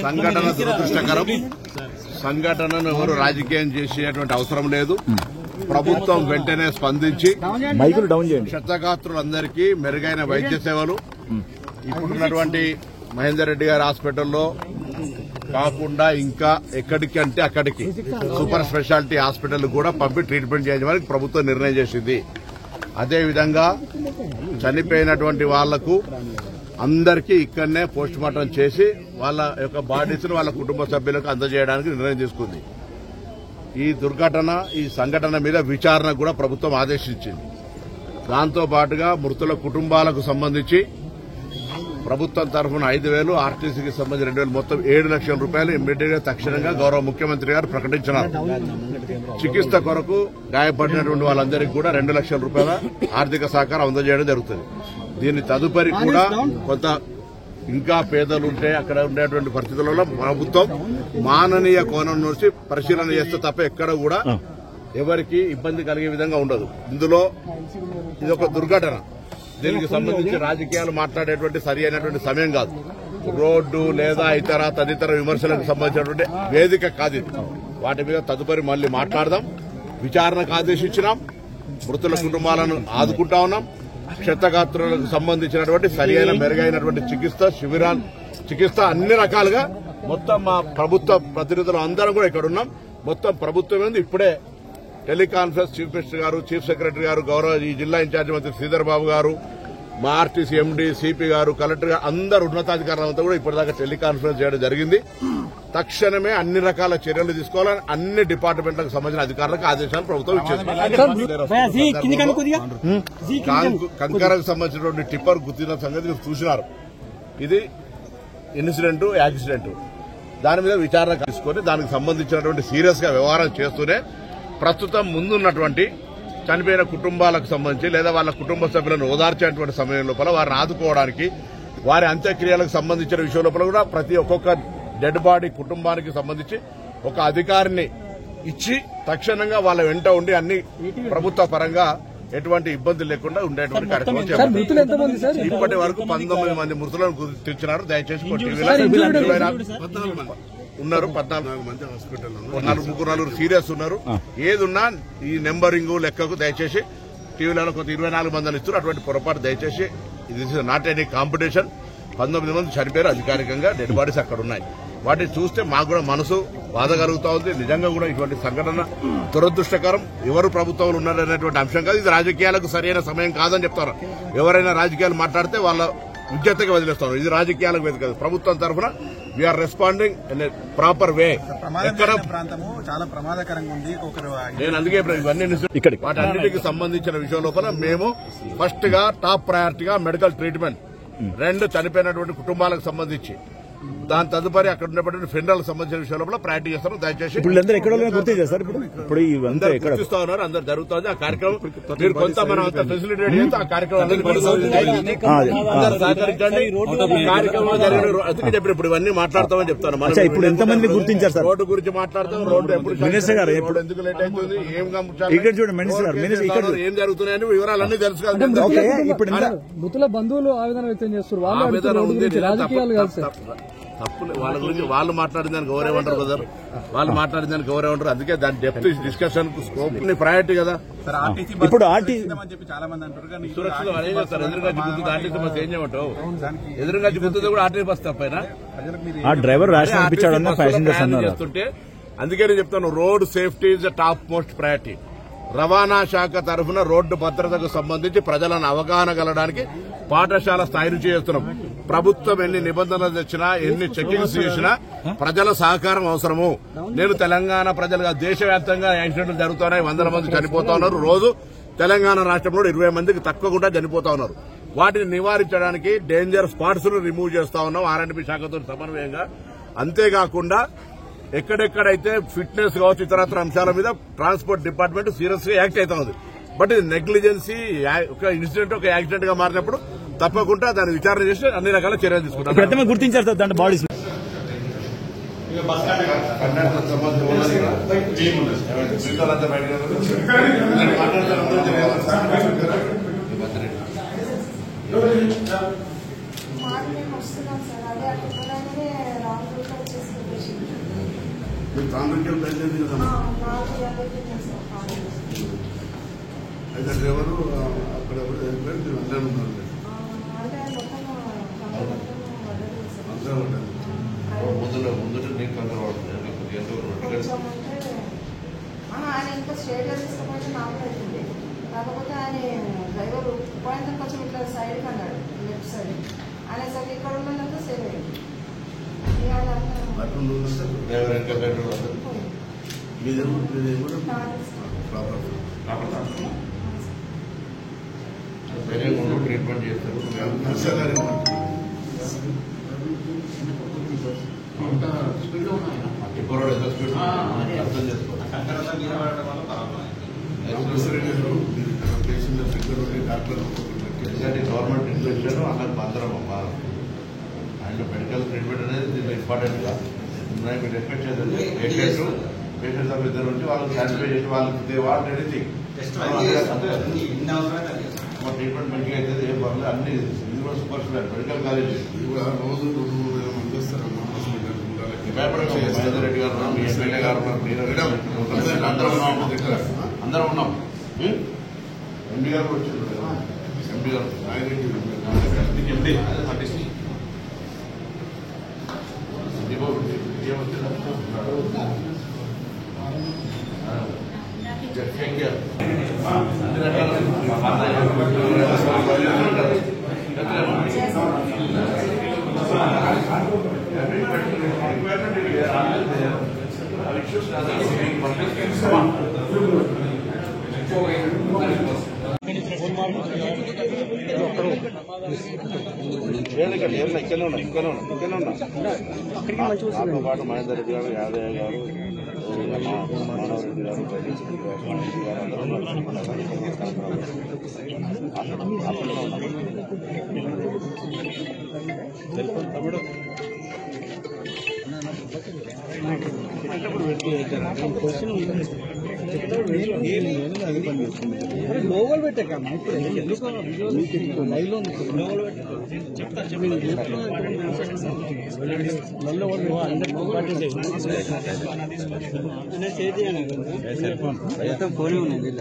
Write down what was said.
సంఘటన దురదృష్టకరం. సంఘటనను ఎవరు రాజకీయం చేసేటువంటి అవసరం లేదు. ప్రభుత్వం వెంటనే స్పందించి క్షతగాత్రులందరికీ మెరుగైన వైద్య సేవలు ఇప్పుడున్నటువంటి మహేందర్ రెడ్డి గారి హాస్పిటల్లో కాకుండా ఇంకా ఎక్కడికి అంటే అక్కడికి సూపర్ స్పెషాలిటీ హాస్పిటల్ కూడా పంపి ట్రీట్మెంట్ చేయడానికి ప్రభుత్వం నిర్ణయం చేసింది. అదేవిధంగా చనిపోయినటువంటి వాళ్లకు అందరికీ ఇక్కడనే పోస్ట్ మార్టం చేసి వాళ్ళ యొక్క బాడీస్ వాళ్ళ కుటుంబ సభ్యులకు అందజేయడానికి నిర్ణయం తీసుకుంది. ఈ దుర్ఘటన ఈ సంఘటన మీద విచారణ కూడా ప్రభుత్వం ఆదేశించింది. దాంతో పాటుగా మృతుల కుటుంబాలకు సంబంధించి ప్రభుత్వం తరఫున 5,000, ఆర్టీసీకి సంబంధించి 2,000 మొత్తం 7 లక్షల రూపాయలు ఇమ్మీడియట్ గా తక్షణంగా గౌరవ ముఖ్యమంత్రి గారు ప్రకటించినారు. చికిత్స కొరకు గాయపడినటువంటి వాళ్ళందరికీ కూడా 2 లక్షల రూపాయల ఆర్థిక సహకారం అందజేయడం జరుగుతుంది. దీని తదుపరి కూడా కొంత ఇంకా పేదలుంటే అక్కడ ఉండేటువంటి పరిస్థితులలో ప్రభుత్వం మాననీయ కోణం నుంచి పరిశీలన చేస్తే తప్ప ఎక్కడ కూడా ఎవరికి ఇబ్బంది కలిగే విధంగా ఉండదు. ఇందులో ఇదొక దుర్ఘటన. దీనికి సంబంధించి రాజకీయాలు మాట్లాడేటువంటి సరి అయినటువంటి సమయం కాదు. రోడ్డు లేదా ఇతర తదితర విమర్శలకు సంబంధించినటువంటి వేదిక కాదు ఇది. వాటి మీద తదుపరి మళ్లీ మాట్లాడదాం. విచారణకు ఆదేశించినాం. మృతుల కుటుంబాలను ఆదుకుంటా ఉన్నాం. క్షతగాత్రులకు సంబంధించినటువంటి సరి అయిన మెరుగైనటువంటి చికిత్స అన్ని రకాలుగా మొత్తం మా ప్రభుత్వ ప్రతినిధులు అందరం కూడా ఇక్కడ ఉన్నాం. మొత్తం ప్రభుత్వం ఉంది. ఇప్పుడే టెలికాన్ఫరెన్స్ చీఫ్ మినిస్టర్ గారు, చీఫ్ సెక్రటరీ గారు, గౌరవ ఈ జిల్లా ఇన్ఛార్జి మంత్రి శ్రీధర్ బాబు గారు, మా ఆర్టీసీ ఎండీ, సిపి గారు, కలెక్టర్ గారు అందరు ఉన్నతాధికారులంతా కూడా ఇప్పటిదాకా టెలికాన్ఫరెన్స్ చేయడం జరిగింది. తక్షణమే అన్ని రకాల చర్యలు తీసుకోవాలని అన్ని డిపార్ట్మెంట్లకు సంబంధించిన అధికారులకు ఆదేశాలు ప్రభుత్వం ఇచ్చేది. కంకరకు సంబంధించినటువంటి టిప్పర్ గుర్తిన సంగతి మీరు చూసినారు. ఇది ఇన్సిడెంట్, యాక్సిడెంట్. దాని మీద విచారణ తీసుకుని దానికి సంబంధించినటువంటి సీరియస్ గా వ్యవహారం చేస్తూనే ప్రస్తుతం ముందున్నటువంటి చనిపోయిన కుటుంబాలకు సంబంధించి లేదా వాళ్ళ కుటుంబ సభ్యులను ఓదార్చేటువంటి సమయం లోపల వారిని ఆదుకోవడానికి వారి అంత్యక్రియలకు సంబంధించిన విషయం లోపల కూడా ప్రతి ఒక్కొక్క డెడ్ బాడీ కుటుంబానికి సంబంధించి ఒక అధికారిని ఇచ్చి తక్షణంగా వాళ్ళ వెంట ఉండి అన్ని ప్రభుత్వ పరంగా ఎటువంటి ఇబ్బంది లేకుండా ఉండేటువంటి కార్యక్రమం చేపట్టారు. ఇప్పటి వరకు 19 మంది మృతులను గుర్తించినారు. దయచేసి ఉన్నారు 14 మంది హాస్పిటల్, 3 సీరియస్ ఉన్నారు. ఏదున్నా ఈ నెంబరింగ్ లెక్కకు దయచేసి టీవీలలో కొంత 24 మందిని ఇస్తున్నారు. అటువంటి పొరపాటు దయచేసి ఇది నాట్ ఎనీ కాంపిటీషన్. 19 మంది చనిపోయారు అధికారికంగా. డెడ్ బాడీస్ అక్కడ ఉన్నాయి. వాటిని చూస్తే మాకు కూడా మనసు బాధ కలుగుతా ఉంది. నిజంగా కూడా ఇటువంటి సంఘటన దురదృష్టకరం. ఎవరు ప్రభుత్వంలో ఉన్నారనేటువంటి అంశం కాదు. ఇది రాజకీయాలకు సరైన సమయం కాదని చెప్తారు. ఎవరైనా రాజకీయాలు మాట్లాడితే వాళ్ళ విజ్ఞతగా వదిలేస్తారు. ఇది రాజకీయాలకు వేదిక కాదు. ప్రభుత్వం తరఫున we are responding in proper way. చాలా ప్రమాదకరంగా ఉంది. నేను అందుకే ఇవన్నీ వాటన్నిటికి సంబంధించిన విషయం లోపల మేము ఫస్ట్ గా టాప్ ప్రయారిటీగా మెడికల్ ట్రీట్మెంట్, 2 చనిపోయినటువంటి కుటుంబాలకు సంబంధించి, దాని తదుపరి అక్కడ ఉన్నటువంటి ఫెడరల్ సంబంధించిన విషయంలో ప్రయారిటీ చేస్తారు. దయచేసి గుర్తిస్తా ఉన్నారు. అందరు జరుగుతుంది ఆ కార్యక్రమం. మీరు కొంత మనం అంత ఫెసిలిటేట్ చేస్తే ఆ కార్యక్రమం సహకరించండి. కార్యక్రమం జరిగిన అందుకే చెప్పి ఇప్పుడు ఇవన్నీ మాట్లాడతామని చెప్తాను. మనం ఇప్పుడు ఎంతమంది గుర్తించారు సార్? రోడ్డు గురించి మాట్లాడతాం. రోడ్డు ఎప్పుడు ఎందుకు లేట్ అవుతుంది, ఏం జరుగుతున్నాయని వివరాలన్నీ తెలుసు కదా. మృతుల బంధువులు ఆవేదన వ్యక్తం చేస్తారు. తప్పు వాళ్ళ గురించి వాళ్ళు మాట్లాడిన దానికి ఎవరేమంటారు కదా, వాళ్ళు మాట్లాడిన దానికి ఎవరేమంటారు. అందుకే దాని డెప్త్ డిస్కషన్ స్కోప్ ప్రయారిటీ కదా. ఇప్పుడు చాలా మంది అంటారు సురక్షితం అదే చేస్తారు. ఎదురుగా గుర్తుంది ఆర్టీసీ బస్ ఏం చేయమంటావు? ఎదురుగా గుర్తుంది కూడా ఆర్టీసీ బస్ తప్పైనా డ్రైవర్ చేస్తుంటే. అందుకే నేను చెప్తాను, road safety is the top most priority. రవాణా శాఖ తరఫున రోడ్డు భద్రతకు సంబంధించి ప్రజలను అవగాహన కలగడానికి పాఠశాల స్థాయి నుంచి చేస్తున్నాం. ప్రభుత్వం ఎన్ని నిబంధనలు తెచ్చినా, ఎన్ని చెకింగ్స్ చేసినా ప్రజల సహకారం అవసరము. నేను తెలంగాణ ప్రజలుగా దేశవ్యాప్తంగా యాక్సిడెంట్లు జరుగుతున్నాయి. 100 మంది చనిపోతా ఉన్నారు రోజు. తెలంగాణ రాష్ట్రంలో 20 మందికి తక్కువకుండా చనిపోతా ఉన్నారు. వాటిని నివారించడానికి డేంజర్ స్పాట్స్ ను రిమూవ్ చేస్తా ఉన్నాం ఆర్ఎండ్బి శాఖతో సమన్వయంగా. అంతేకాకుండా ఎక్కడెక్కడైతే ఫిట్నెస్ కావచ్చు ఇతరత్ర అంశాల మీద ట్రాన్స్పోర్ట్ డిపార్ట్మెంట్ సీరియస్ గా యాక్ట్ అవుతా ఉంది. బట్ ఇది నెగ్లిజెన్సీ, ఒక ఇన్సిడెంట్ ఒక యాక్సిడెంట్ గా మారినప్పుడు తప్పకుండా దాన్ని విచారణ చేసి అన్ని రకాల చర్యలు తీసుకుంటాం. గుర్తించారు సార్ దాంట్లో బాడీస్ మార్నింగ్ మేము వస్తున్నాం సార్, అదే అక్కడనే రాంగ్ రూట్లో వచ్చేసి మీరు కాంగ్రెస్ బయలుదేరింది కదా 4:50 సార్. అయితే డ్రైవరు అక్కడ అందరూ ఉన్నారు అంటే మొత్తం అందరూ ఉంటారు ముందు నీకు అందరూ కొంచెం అంటే ఆయన ఇంకా స్ట్రేట్గా తీసుకుపోతే నాకు అవుతుంది. కాకపోతే ఆయన డ్రైవర్ పాయింట్ కొంచెం ఇట్లా సైడ్కి అన్నాడు, లెఫ్ట్ సైడ్ అనేసరికి ఇక్కడ ఉన్నందుకు సేవ్ అయ్యింది. డ్రైవర్ ఇంకా మీదే ట్రీట్మెంట్ చేస్తారు అర్థం చేసుకోవాలి. గవర్నమెంట్ ఇన్వెస్టర్ అక్కడ అందరం అండ్ మెడికల్ ట్రీట్మెంట్ అనేది దీంట్లో ఇంపార్టెంట్ కాదు. మీరు ఎక్స్పెక్ట్ చేయాలి పేషెంట్స్ ఆఫ్ ఇద్దరు ఉంటే వాళ్ళకి సాటిస్ఫై చేసి వాళ్ళకి వాట్ ఎనీథింగ్ ట్రీట్మెంట్ మంచిగా అవుతుంది. ఏం పర్లేదు అన్ని ఇది కూడా సూపర్ స్పెషల్ మెడికల్ కాలేజ్ రోజు 2-3 మంది వస్తారు. మహేందర్ రెడ్డి గారు మీ ఎమ్మెల్యే గారు అందరం ఉన్నాం. ఎంపీ గారు కూడా వచ్చారు. ఎంపీ గారు ఎంపీ పాటు మహేందర్ రెడ్డి గారు, యాదయ్య గారు, మానవరెడ్డి గారు, లోగోలు పెట్టాకమ్మా ఇప్పుడు లైవ్ లో చెప్తా ఫోన్ ఉన్నాయి.